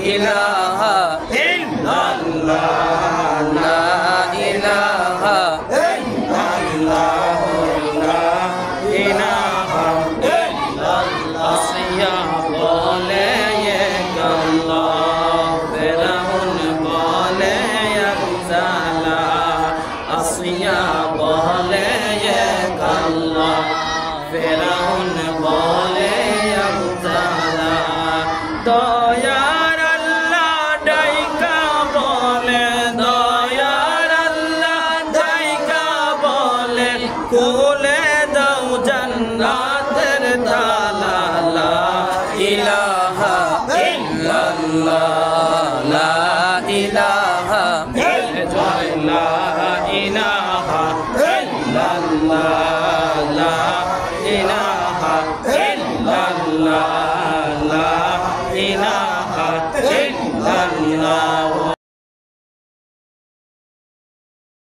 ইলাহা ইল্লাল্লাহ লা ইলাহা ইল্লাল্লাহ লা ইলাহা ইল্লাল্লাহ আসিয়া বলে এক আল্লাহ ফেরাউন বলে আবজালা আসিয়া বলে এক আল্লাহ ফেরাউন বলে আবজালা দয়ার আল্লাহ ডাইকা বলে দয়ার আল্লাহ ডাইকা বলে খুলে দাও জান্নাতের তালা লা ইলাহা ইল্লাল্লাহ লা ইলাহা ইল্লাল্লাহ লা ইলাহা ইল্লাল্লাহ লা ইলাহা ইল্লাল্লাহ লা ইলাহা ইল্লাল্লাহ